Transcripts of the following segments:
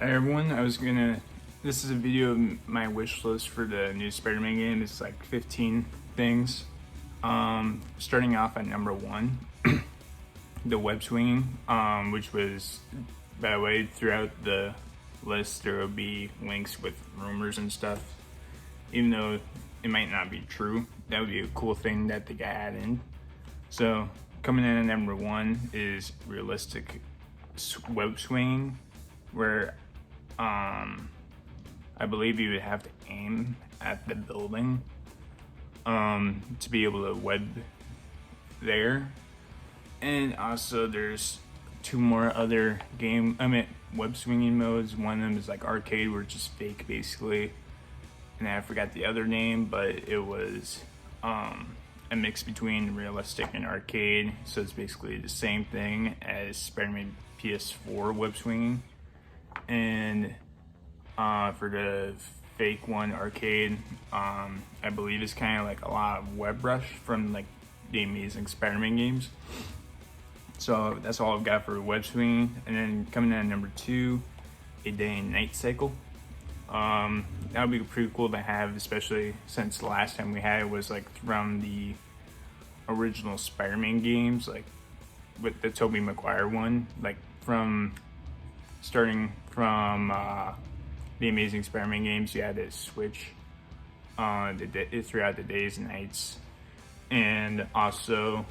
Hi everyone, this is a video of my wish list for the new Spider-Man game. It's like 15 things. Starting off at number 1, the web swinging, which was, by the way, throughout the list there will be links with rumors and stuff. Even though it might not be true, that would be a cool thing that they got added in. So coming in at number 1 is realistic web swinging, where I believe you would have to aim at the building to be able to web there. And also there's 2 more other web swinging modes. One of them is like arcade, where it's just fake basically, and I forgot the other name, but it was a mix between realistic and arcade, so it's basically the same thing as Spider-Man PS4 web swinging. And for the fake one, arcade, I believe it's kind of like a lot of web rush from like the Amazing Spider-Man games. So that's all I've got for web swinging. And then coming in at number 2, a day and night cycle. That would be pretty cool to have, especially since the last time we had it was like from the original Spider-Man games, like with the Tobey Maguire one, like starting from the Amazing Spider-Man games. You had to switch throughout the days and nights. And also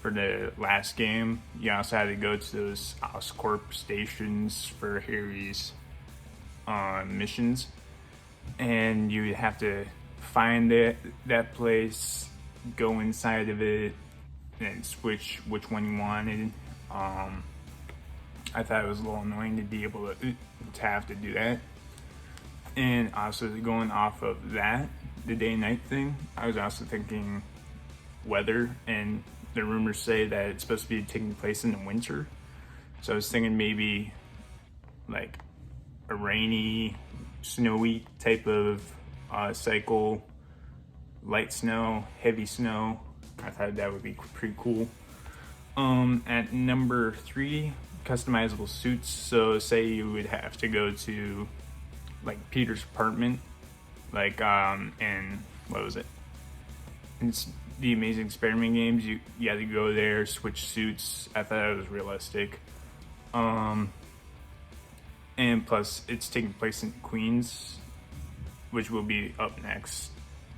for the last game, you also had to go to those Oscorp stations for Harry's missions, and you would have to find that place, go inside of it, and switch which one you wanted. I thought it was a little annoying to be able to have to do that. And also going off of that, the day and night thing, I was also thinking weather, and the rumors say that it's supposed to be taking place in the winter. So I was thinking maybe like a rainy, snowy type of cycle, light snow, heavy snow. I thought that would be pretty cool. At number 3, customizable suits. So say you would have to go to like Peter's apartment, like and what was it? It's the Amazing Spider-Man games. You had to go there, switch suits. I thought it was realistic. And plus it's taking place in Queens, which will be up next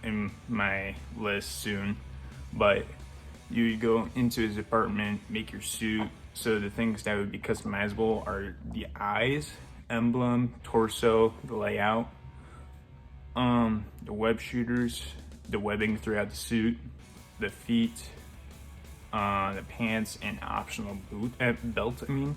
in my list soon. But you would go into his apartment, make your suit. So the things that would be customizable are the eyes, emblem, torso, the layout, the web shooters, the webbing throughout the suit, the feet, the pants, and optional belt. And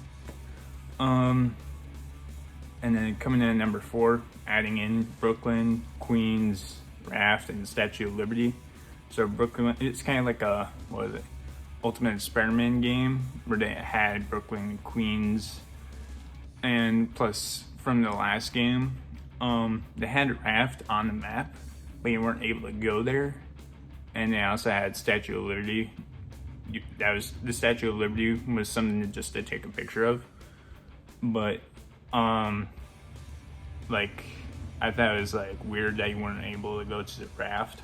then coming in at number 4, adding in Brooklyn, Queens, Raft, and the Statue of Liberty. So Brooklyn, it's kind of like a, Ultimate Spider-Man game, where they had Brooklyn and Queens. And plus, from the last game, they had Raft on the map, but you weren't able to go there. And they also had Statue of Liberty. The Statue of Liberty was something just to take a picture of. But like, I thought it was like weird that you weren't able to go to the Raft,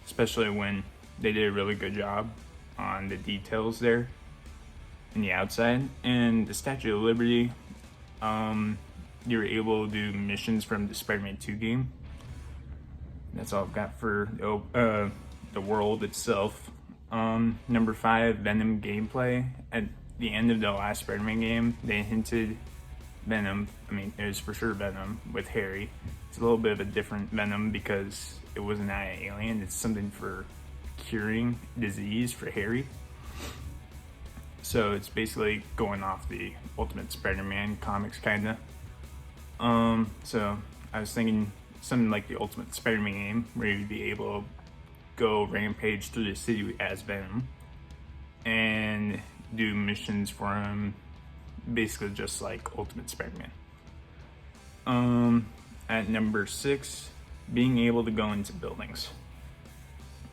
especially when they did a really good job on the details there in the outside. And the Statue of Liberty, you were able to do missions from the Spider-Man 2 game. That's all I've got for the world itself. Number 5, Venom gameplay. At the end of the last Spider-Man game, they hinted Venom. It was for sure Venom with Harry. It's a little bit of a different Venom because it wasn't an alien. It's something for curing disease for Harry. So it's basically going off the Ultimate Spider-Man comics, kinda. So I was thinking something like the Ultimate Spider-Man game, where you'd be able to go rampage through the city as Venom and do missions for him, basically just like Ultimate Spider-Man. At number 6, being able to go into buildings.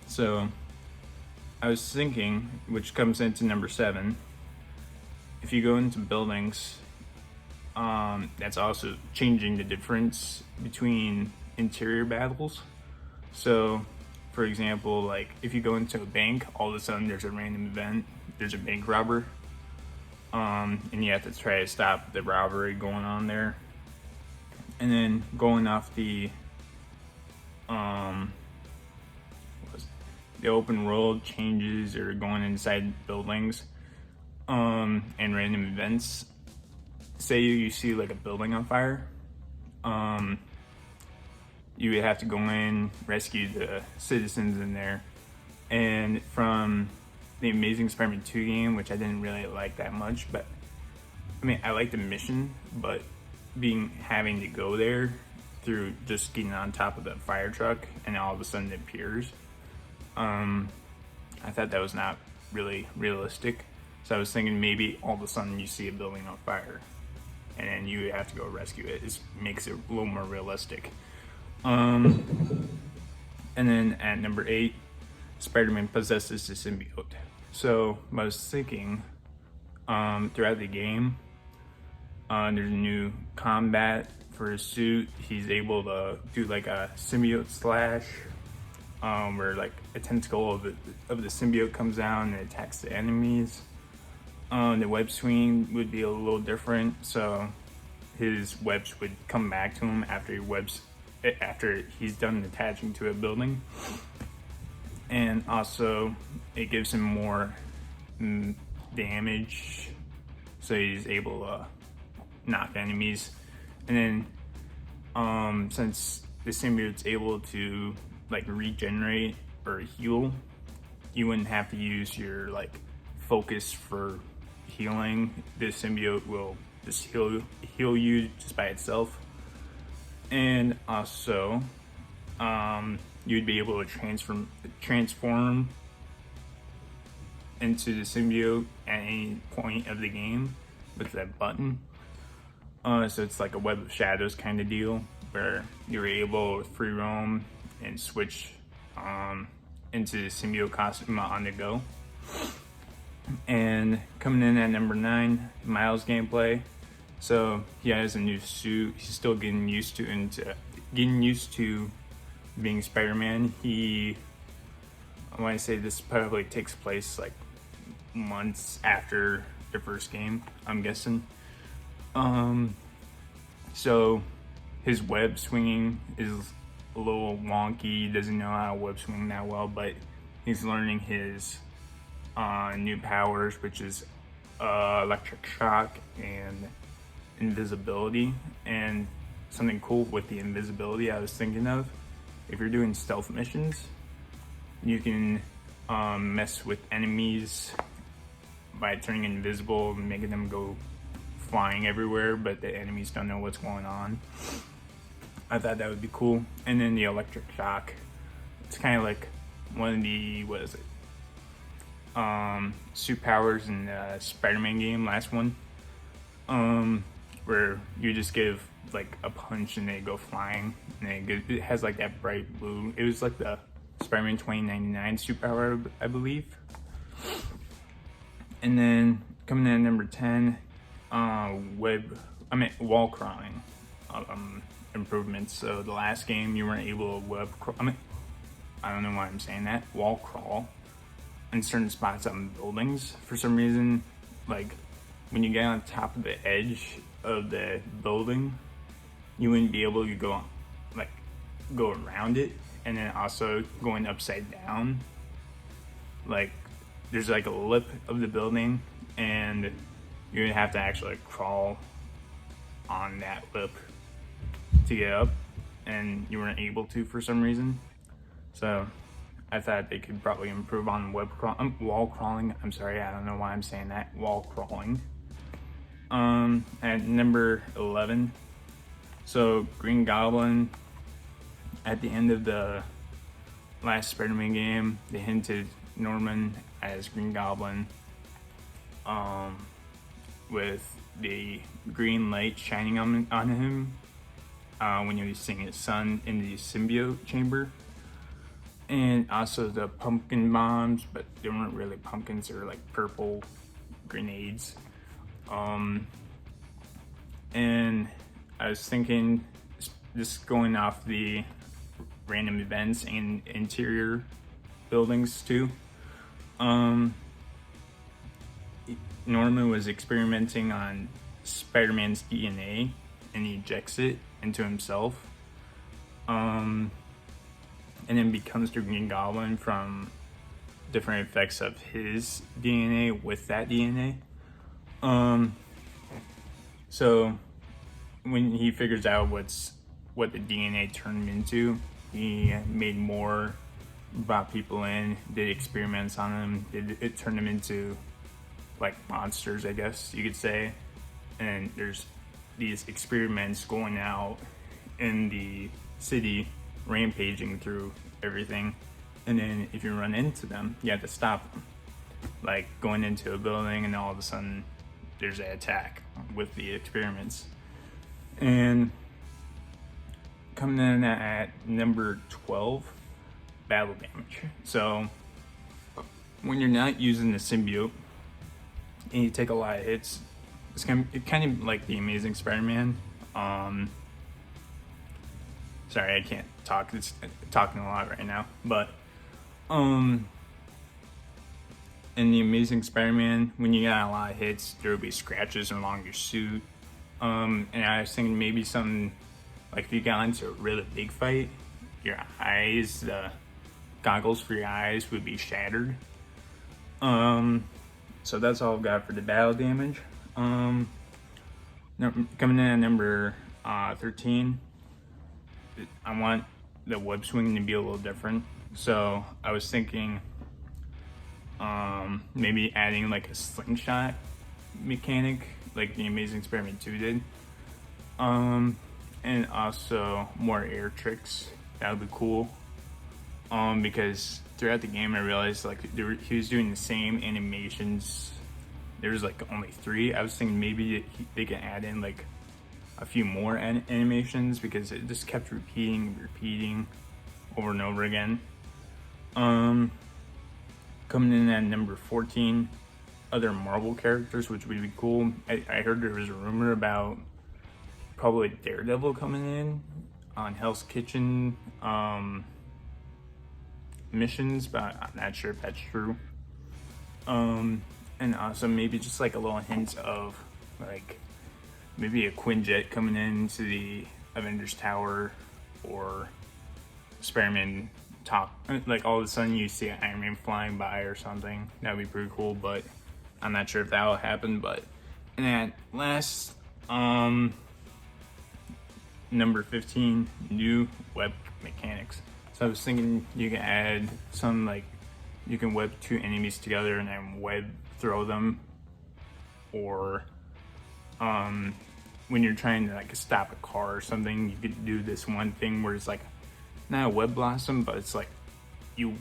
So I was thinking, which comes into number 7, if you go into buildings, That's also changing the difference between interior battles. So, for example, like if you go into a bank, all of a sudden there's a random event, there's a bank robber, and you have to try to stop the robbery going on there. And then going off um, the open world changes or going inside buildings, and random events. Say you see like a building on fire, you would have to go in, rescue the citizens in there. And from the Amazing Spider-Man 2 game, which I didn't really like that much, but I mean, I like the mission, but having to go there through just getting on top of the fire truck and all of a sudden it appears, I thought that was not really realistic. So I was thinking maybe all of a sudden you see a building on fire and then you have to go rescue it. It makes it a little more realistic. And then at number 8, Spider-Man possesses the symbiote. So I was thinking, throughout the game, there's a new combat for his suit. He's able to do like a symbiote slash, where like a tentacle of the symbiote comes down and attacks the enemies. The web swing would be a little different, so his webs would come back to him after he's done attaching to a building. And also it gives him more damage, so he's able to knock enemies. And then since the symbiote's able to like regenerate or heal, you wouldn't have to use your like focus for healing. This symbiote will just heal you just by itself. And also you'd be able to transform into the symbiote at any point of the game with that button. So it's like a web of shadows kind of deal where you're able to free roam and switch into the symbiote costume on the go. And coming in at number 9, Miles gameplay. So he has a new suit. He's still getting used to being Spider-Man. I want to say this probably takes place like months after the first game, I'm guessing. So his web swinging is a little wonky. He doesn't know how to web swing that well, but he's learning his new powers, which is electric shock and invisibility. And something cool with the invisibility I was thinking of, if you're doing stealth missions, you can mess with enemies by turning invisible and making them go flying everywhere, but the enemies don't know what's going on. I thought that would be cool. And then the electric shock, it's kind of like one of the, suit powers in the Spider-Man game, last one, where you just give like a punch and they go flying, and it has like that bright blue. It was like the Spider-Man 2099 suit power, I believe. And then coming in at number 10, wall crawling improvements. So the last game you weren't able to I don't know why I'm saying that, wall crawl in certain spots on buildings for some reason. Like when you get on top of the edge of the building, you wouldn't be able to go around it. And then also going upside down, like there's like a lip of the building and you would have to actually crawl on that lip to get up, and you weren't able to for some reason. So I thought they could probably improve on wall crawling. I'm sorry, I don't know why I'm saying that. Wall crawling. At number 11, so Green Goblin, at the end of the last Spider-Man game, they hinted Norman as Green Goblin, with the green light shining on him when he was seeing his son in the symbiote chamber. And also the pumpkin bombs, but they weren't really pumpkins, they were like purple grenades. And I was thinking, just going off the random events and interior buildings too. Norman was experimenting on Spider-Man's DNA and he ejects it into himself. And then becomes the Green Goblin from different effects of his DNA with that DNA. So when he figures out what the DNA turned him into, he made more, brought people in, did experiments on them, it turned them into like monsters, I guess you could say. And there's these experiments going out in the city, rampaging through everything. And then if you run into them, you have to stop them. Like going into a building and all of a sudden there's an attack with the experiments. And coming in at number 12, battle damage. So when you're not using the symbiote and you take a lot of hits, it's kind of like the Amazing Spider-Man. Sorry, I can't talk. It's talking a lot right now. But in the Amazing Spider-Man, when you got a lot of hits, there will be scratches along your suit. And I was thinking maybe something like if you got into a really big fight, your eyes, the goggles for your eyes would be shattered. So that's all I've got for the battle damage. Coming in at number 13, I want the web swing to be a little different. So I was thinking maybe adding like a slingshot mechanic like the Amazing Spider-Man 2 did. And also more air tricks. That would be cool. Because throughout the game I realized like he was doing the same animations. There was like only 3. I was thinking maybe they can add in like a few more animations because it just kept repeating over and over again. Coming in at number 14, other Marvel characters, which would be cool. I heard there was a rumor about probably Daredevil coming in on Hell's Kitchen missions, but I'm not sure if that's true. And also maybe just like a little hint of like maybe a Quinjet coming into the Avengers Tower, or Spider-Man top, like all of a sudden you see Iron Man flying by or something. That would be pretty cool, but I'm not sure if that will happen. But and at last, number 15, new web mechanics. So I was thinking you can add some like you can web 2 enemies together and then web throw them, or when you're trying to like stop a car or something, you could do this one thing where it's like not a web blossom, but it's like you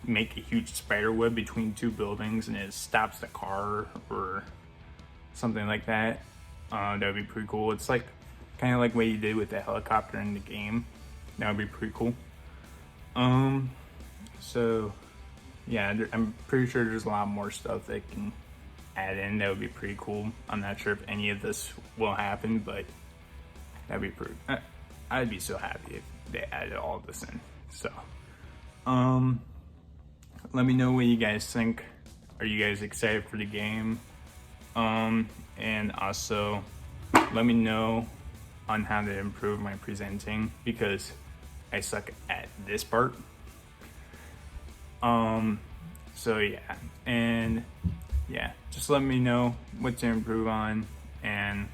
make a huge spider web between 2 buildings and it stops the car or something like that. That would be pretty cool. It's like kind of like what you did with the helicopter in the game. That would be pretty cool. So yeah, I'm pretty sure there's a lot more stuff they can add in. That would be pretty cool. I'm not sure if any of this will happen, but that'd be pretty. I'd be so happy if they added all of this in. So, let me know what you guys think. Are you guys excited for the game? And also, let me know on how to improve my presenting because I suck at this part. So yeah, and yeah, just let me know what to improve on, and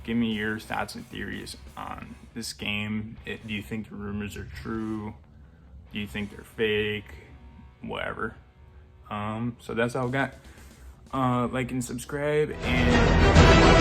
give me your thoughts and theories on this game. Do you think the rumors are true? Do you think they're fake? Whatever. So that's all I got. Like and subscribe, and